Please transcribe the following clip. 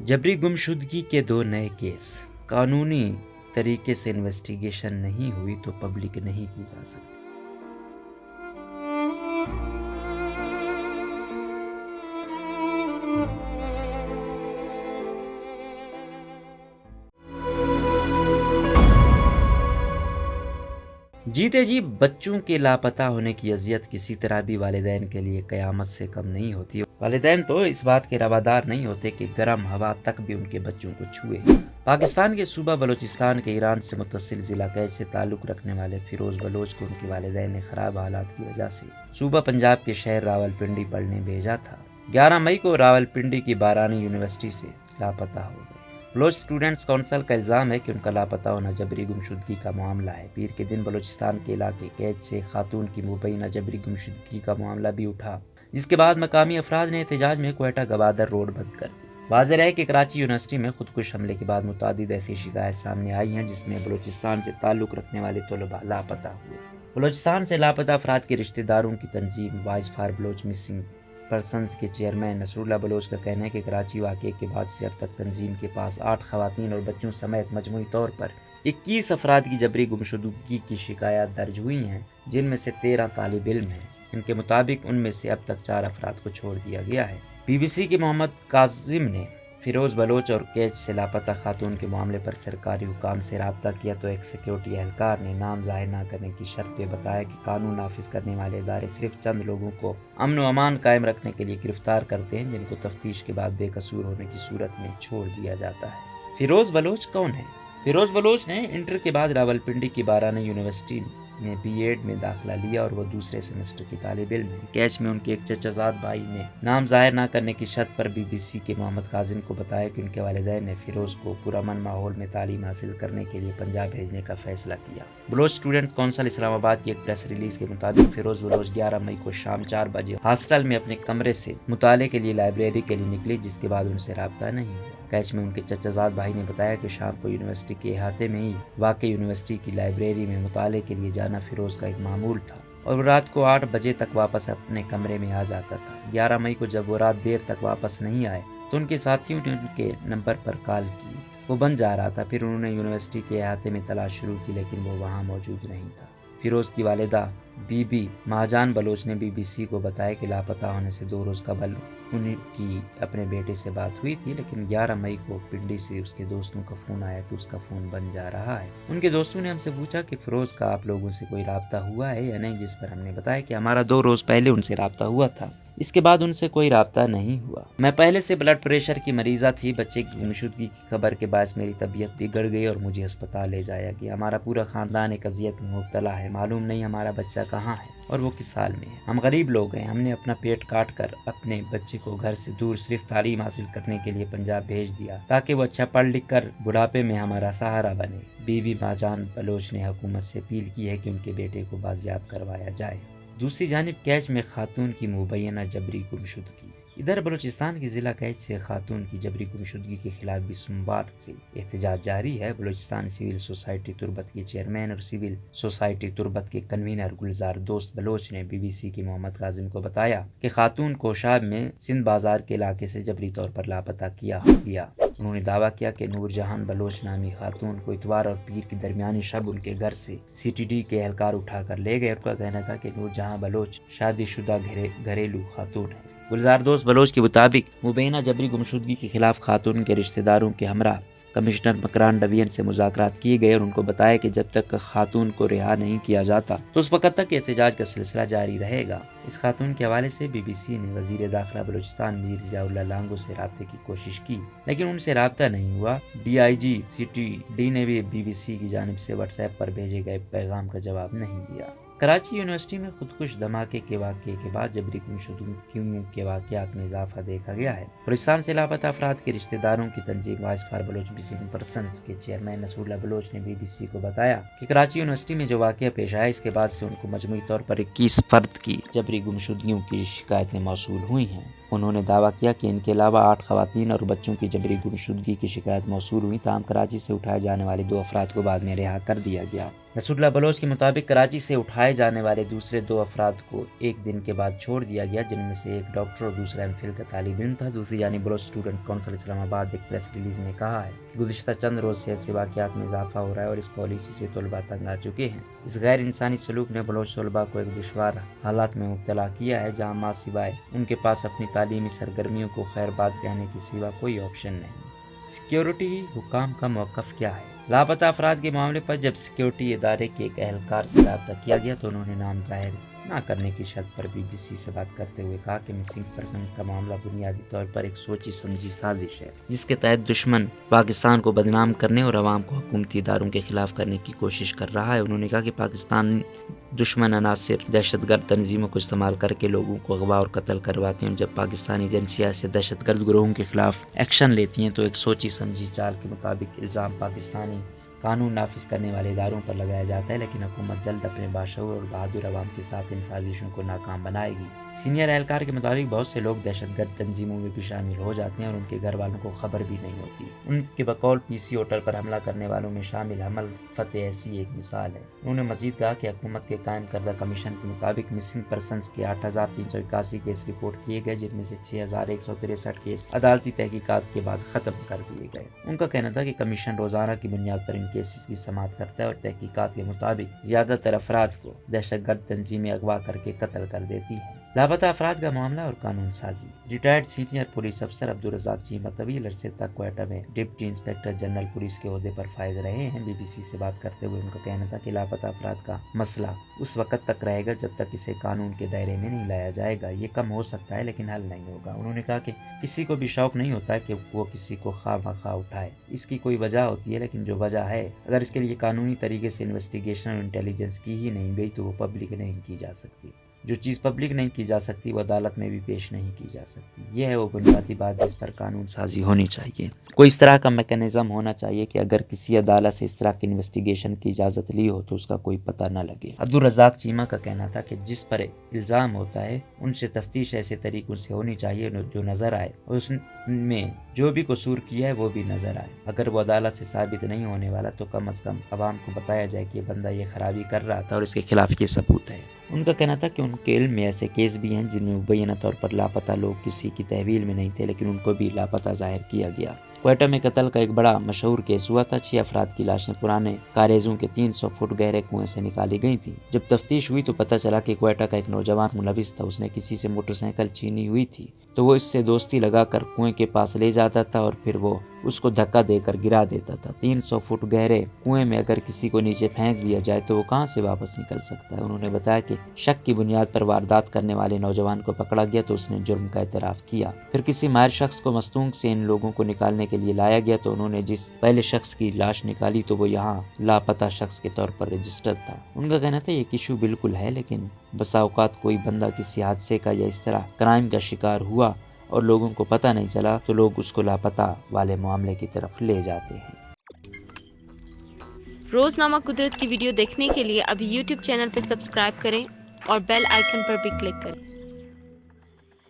جبری گمشدگی کے 2 نئے کیس، قانونی طریقے سے انویسٹیگیشن نہیں ہوئی تو پبلک نہیں کی جا سکتی۔ جیتے جی بچوں کے لاپتہ ہونے کی اذیت کسی طرح بھی والدین کے لیے قیامت سے کم نہیں ہوتی۔ والدین تو اس بات کے روادار نہیں ہوتے کہ گرم ہوا تک بھی ان کے بچوں کو چھوئے۔ پاکستان کے صوبہ بلوچستان کے ایران سے متصل ضلع کیچ سے تعلق رکھنے والے فیروز بلوچ کو ان کے والدین نے خراب حالات کی وجہ سے صوبہ پنجاب کے شہر راولپنڈی پڑھنے بھیجا تھا۔ 11 مئی کو راولپنڈی کی بارانی یونیورسٹی سے لاپتہ ہو گئے۔ بلوچ اسٹوڈنٹس کونسل کا الزام ہے کہ ان کا لاپتہ ہونا جبری گمشدگی کا معاملہ ہے۔ پیر کے دن بلوچستان کے علاقے کیچ سے خاتون کی مبینہ جبری گمشدگی کا معاملہ بھی اٹھا، جس کے بعد مقامی افراد نے احتجاج میں کوئٹہ گوادر روڈ بند کر دی۔ واضح ہے کہ کراچی یونیورسٹی میں خودکش حملے کے بعد متعدد ایسی شکایات سامنے آئی ہیں جس میں بلوچستان سے تعلق رکھنے والے طلباء لاپتہ ہوئے۔ بلوچستان سے لاپتہ افراد کے رشتہ داروں کی تنظیم voice for Baloch missing persons کے چیئرمین نصر اللہ بلوچ کا کہنا ہے کہ کراچی واقعے کے بعد سے اب تک تنظیم کے پاس 8 خواتین اور بچوں سمیت مجموعی طور پر 21 افراد کی جبری گمشدگی کی شکایات درج ہوئی ہیں، جن میں سے 13 طالب علم ہیں۔ ان کے مطابق ان میں سے اب تک 4 افراد کو چھوڑ دیا گیا ہے۔ بی بی سی کے محمد کاظم نے فیروز بلوچ اور کیچ سے لاپتہ خاتون کے معاملے پر سرکاری حکام سے رابطہ کیا تو ایک سیکیورٹی اہلکار نے نام ظاہر نہ کرنے کی شرط پہ بتایا کہ قانون نافذ کرنے والے ادارے صرف چند لوگوں کو امن و امان قائم رکھنے کے لیے گرفتار کرتے ہیں، جن کو تفتیش کے بعد بے قصور ہونے کی صورت میں چھوڑ دیا جاتا ہے۔ فیروز بلوچ کون ہے؟ فیروز بلوچ نے انٹر کے بعد راولپنڈی کی بارانی یونیورسٹی میں بی ایڈ میں داخلہ لیا اور وہ دوسرے سیمسٹر کی طالب علم ہے۔ کیچ میں ان کے ایک چچا زاد بھائی نے نام ظاہر نہ کرنے کی شرط پر بی بی سی کے محمد کاظم کو بتایا کہ ان کے والدین نے فیروز کو پرامن ماحول میں تعلیم حاصل کرنے کے لیے پنجاب بھیجنے کا فیصلہ کیا۔ بلوچ اسٹوڈنٹس کونسل اسلام آباد کی ایک پریس ریلیز کے مطابق فیروز بلوچ 11 مئی کو شام 4 بجے ہاسٹل میں اپنے کمرے سے مطالعے کے لیے لائبریری کے لیے نکلی، جس کے بعد ان سے رابطہ نہیں ہوا۔ کیچ میں ان کے چچا زاد بھائی نے بتایا کہ شام کو یونیورسٹی کے احاطے میں ہی واقع یونیورسٹی کی لائبریری میں مطالعے کے لیے جانا فیروز کا ایک معمول تھا اور وہ رات کو 8 بجے تک واپس اپنے کمرے میں آ جاتا تھا۔ 11 مئی کو جب وہ رات دیر تک واپس نہیں آئے تو ان کے ساتھیوں نے ان کے نمبر پر کال کی، وہ بند جا رہا تھا۔ پھر انہوں نے یونیورسٹی کے احاطے میں تلاش شروع کی لیکن وہ وہاں موجود نہیں تھا۔ فیروز کی والدہ بی بی مہاجان بلوچ نے بی بی سی کو بتایا کہ لاپتہ ہونے سے 2 روز قبل ان کی اپنے بیٹے سے بات ہوئی تھی، لیکن 11 مئی کو پنڈی سے اس کے دوستوں کا فون آیا کہ اس کا فون بند جا رہا ہے۔ ان کے دوستوں نے ہم سے پوچھا کہ فیروز کا آپ لوگوں سے کوئی رابطہ ہوا ہے یا نہیں، جس پر ہم نے بتایا کہ ہمارا 2 روز پہلے ان سے رابطہ ہوا تھا، اس کے بعد ان سے کوئی رابطہ نہیں ہوا۔ میں پہلے سے بلڈ پریشر کی مریضہ تھی، بچے کی گمشدگی کی خبر کے باعث میری طبیعت بگڑ گئی اور مجھے ہسپتال لے جایا گیا۔ ہمارا پورا خاندان ایک اذیت میں مبتلا ہے، معلوم نہیں ہمارا بچہ کہاں ہے اور وہ کس حال میں ہے۔ ہم غریب لوگ ہیں، ہم نے اپنا پیٹ کاٹ کر اپنے بچے کو گھر سے دور صرف تعلیم حاصل کرنے کے لیے پنجاب بھیج دیا تاکہ وہ اچھا پڑھ لکھ کر بڑھاپے میں ہمارا سہارا بنے۔ بی بی مہاجان بلوچ نے حکومت سے اپیل کی ہے کہ ان کے بیٹے کو بازیاب کروایا جائے۔ دوسری جانب کیچ میں خاتون کی مبینہ جبری گمشدگی۔ ادھر بلوچستان کے ضلع کیچ سے خاتون کی جبری گمشدگی کے خلاف بھی سوموار سے احتجاج جاری ہے۔ بلوچستان سول سوسائٹی تربت کے چیئرمین اور سول سوسائٹی تربت کے کنوینر گلزار دوست بلوچ نے بی بی سی کے محمد کاظم کو بتایا کہ خاتون کو شاب میں سندھ بازار کے علاقے سے جبری طور پر لاپتہ کیا گیا۔ انہوں نے دعویٰ کیا کہ نور جہان بلوچ نامی خاتون کو اتوار اور پیر کی درمیانی شب ان کے گھر سے سی ٹی ڈی کے اہلکار اٹھا کر لے گئے۔ ان کا کہنا تھا کہ نور جہاں بلوچ شادی شدہ گھریلو خاتون ہے۔ گلزار دوست بلوچ کے مطابق مبینہ جبری گمشدگی کے خلاف خاتون کے رشتہ داروں کے ہمراہ کمشنر مکران ڈویژن سے مذاکرات کیے گئے اور ان کو بتایا کہ جب تک خاتون کو رہا نہیں کیا جاتا تو اس وقت تک احتجاج کا سلسلہ جاری رہے گا۔ اس خاتون کے حوالے سے بی بی سی نے وزیر داخلہ بلوچستان میر ضیاء اللہ لانگو سے رابطے کی کوشش کی لیکن ان سے رابطہ نہیں ہوا۔ D I G C T D نے بھی بی بی سی کی جانب سے واٹس ایپ پر بھیجے گئے پیغام کا جواب نہیں دیا۔ کراچی یونیورسٹی میں خودکش دھماکے کے واقعے کے بعد جبری گمشدگیوں کے واقعات میں اضافہ دیکھا گیا ہے۔ بلوچستان سے لاپتہ افراد کے رشتہ داروں کی تنظیم voice for Baloch missing persons کے چیئرمین نصر اللہ بلوچ نے بی بی سی کو بتایا کہ کراچی یونیورسٹی میں جو واقعہ پیش آیا اس کے بعد سے ان کو مجموعی طور پر 21 فرد کی جبری گمشدگیوں کی شکایتیں موصول ہوئی ہیں۔ انہوں نے دعویٰ کیا کہ ان کے علاوہ 8 خواتین اور بچوں کی جبری گمشدگی کی شکایت موصول ہوئی، تاہم کراچی سے اٹھائے جانے والے 2 افراد کو بعد میں رہا کر دیا گیا۔ رسول اللہ بلوچ کے مطابق کراچی سے اٹھائے جانے والے دوسرے 2 افراد کو ایک دن کے بعد چھوڑ دیا گیا، جن میں سے ایک ڈاکٹر اور دوسرا ایم فل کا طالب علم تھا۔ دوسری جانب بلوچ اسٹوڈنٹ کونسل اسلام آباد ایک پریس ریلیز میں کہا ہے کہ گزشتہ چند روز سے ایسے واقعات میں اضافہ ہو رہا ہے اور اس پالیسی سے طلباء تنگ آ چکے ہیں۔ اس غیر انسانی سلوک نے بلوچ طلباء کو ایک دشوار حالات میں مبتلا کیا ہے، جہاں ماں سوائے ان کے پاس اپنی تعلیمی سرگرمیوں کو خیر بات کہنے کے سوا کوئی آپشن نہیں۔ سیکیورٹی حکام کا موقف کیا ہے؟ لاپتہ افراد کے معاملے پر جب سیکیورٹی ادارے کے ایک اہلکار سے رابطہ کیا گیا تو انہوں نے نام ظاہر نہ کرنے کی شرط پر BBC سے بات کرتے ہوئے کہا کہ مسنگ پرسنز کا معاملہ بنیادی طور پر ایک سوچی سمجھی سازش ہے، جس کے تحت دشمن پاکستان کو بدنام کرنے اور عوام کو حکومتی اداروں کے خلاف کرنے کی کوشش کر رہا ہے۔ انہوں نے کہا کہ پاکستان دشمن عناصر دہشت گرد تنظیموں کو استعمال کر کے لوگوں کو اغوا اور قتل کرواتے ہیں، جب پاکستانی ایجنسیاں ایسے دہشت گرد گروہوں کے خلاف ایکشن لیتی ہیں تو ایک سوچی سمجھی چال کے مطابق الزام پاکستانی قانون نافذ کرنے والے اداروں پر لگایا جاتا ہے، لیکن حکومت جلد اپنے باشعور اور بہادر عوام کے ساتھ ان سازشوں کو ناکام بنائے گی۔ سینئر اہلکار کے مطابق بہت سے لوگ دہشت گرد تنظیموں میں بھی شامل ہو جاتے ہیں اور ان کے گھر والوں کو خبر بھی نہیں ہوتی۔ ان کے بقول PC ہوٹل پر حملہ کرنے والوں میں شامل حمل فتح ایسی ایک مثال ہے۔ انہوں نے مزید کہا کہ حکومت کے قائم کردہ کمیشن کے مطابق مسنگ پرسنز کے 8,381 کیس رپورٹ کیے گئے، جن میں سے 6,163 کیس عدالتی تحقیقات کے بعد ختم کر دیے گئے۔ ان کا کہنا تھا کہ کمیشن روزانہ کی بنیاد پر ان کیسز کی سماعت کرتا ہے اور تحقیقات کے مطابق زیادہ تر افراد کو دہشت گرد تنظیمیں اغوا کر کے قتل کر دیتی ہیں۔ لاپتہ افراد کا معاملہ اور قانون سازی۔ ریٹائرڈ سینئر پولیس افسر عبدالرزاق چیمہ طویل عرصے تک کوئٹہ میں ڈپٹی انسپکٹر جنرل پولیس کے عہدے پر فائز رہے ہیں۔ BBC سے بات کرتے ہوئے ان کا کہنا تھا کہ لاپتہ افراد کا مسئلہ اس وقت تک رہے گا جب تک اسے قانون کے دائرے میں نہیں لایا جائے گا۔ یہ کم ہو سکتا ہے لیکن حل نہیں ہوگا۔ انہوں نے کہا کہ کسی کو بھی شوق نہیں ہوتا ہے کہ وہ کسی کو خواہ مخواہ اٹھائے، اس کی کوئی وجہ ہوتی ہے، لیکن جو وجہ ہے اگر اس کے لیے قانونی طریقے سے انویسٹیگیشن اور انٹیلیجنس کی ہی نہیں گئی تو وہ پبلک نہیں کی جا سکتی۔ جو چیز پبلک نہیں کی جا سکتی وہ عدالت میں بھی پیش نہیں کی جا سکتی۔ یہ ہے وہ بنیادی بات جس پر قانون سازی ہونی چاہیے۔ کوئی اس طرح کا میکانزم ہونا چاہیے کہ اگر کسی عدالت سے اس طرح کی انویسٹیگیشن کی اجازت لی ہو تو اس کا کوئی پتہ نہ لگے۔ عبدالرزاق چیمہ کا کہنا تھا کہ جس پر الزام ہوتا ہے ان سے تفتیش ایسے طریقوں سے ہونی چاہیے جو نظر آئے اور اس میں جو بھی قصور کیا ہے وہ بھی نظر آئے۔ اگر وہ عدالت سے ثابت نہیں ہونے والا تو کم از کم عوام کو بتایا جائے کہ یہ بندہ یہ خرابی کر رہا تھا اور اس کے خلاف یہ ثبوت ہے۔ ان کا کہنا تھا کہ ان کے علم میں ایسے کیس بھی ہیں جن میں مبینہ طور پر لاپتہ لوگ کسی کی تحویل میں نہیں تھے لیکن ان کو بھی لاپتہ ظاہر کیا گیا۔ کوئٹہ میں قتل کا ایک بڑا مشہور کیس ہوا تھا۔ 6 افراد کی لاشیں پرانے کاریزوں کے 300 فٹ گہرے کنویں سے نکالی گئی تھیں۔ جب تفتیش ہوئی تو پتہ چلا کہ کوئٹہ کا ایک نوجوان ملوث تھا۔ اس نے کسی سے موٹر سائیکل چھینی ہوئی تھی تو وہ اس سے دوستی لگا کر کنویں کے پاس لے جاتا تھا اور پھر وہ اس کو دھکا دے کر گرا دیتا تھا۔ 300 فٹ گہرے کنویں میں اگر کسی کو نیچے پھینک دیا جائے تو وہ کہاں سے واپس نکل سکتا ہے؟ انہوں نے بتایا کہ شک کی بنیاد پر واردات کرنے والے نوجوان کو پکڑا گیا تو اس نے جرم کا اعتراف کیا۔ پھر کسی ماہر شخص کو مستونگ سے ان لوگوں کو نکالنے کے لیے لایا گیا تو انہوں نے جس پہلے شخص کی لاش نکالی تو وہ یہاں لاپتہ شخص کے طور پر رجسٹر تھا۔ ان کا کہنا تھا یہ ایشو بالکل ہے، لیکن بسا اوقات کوئی بندہ کسی حادثے کا یا اس طرح کرائم کا شکار ہوا اور لوگوں کو پتہ نہیں چلا تو لوگ اس کو لاپتہ والے معاملے کی طرف لے جاتے ہیں۔ روزنامہ قدرت کی ویڈیو دیکھنے کے لیے ابھی YouTube چینل پر سبسکرائب کریں اور بیل آئیکن پر بھی کلک کریں۔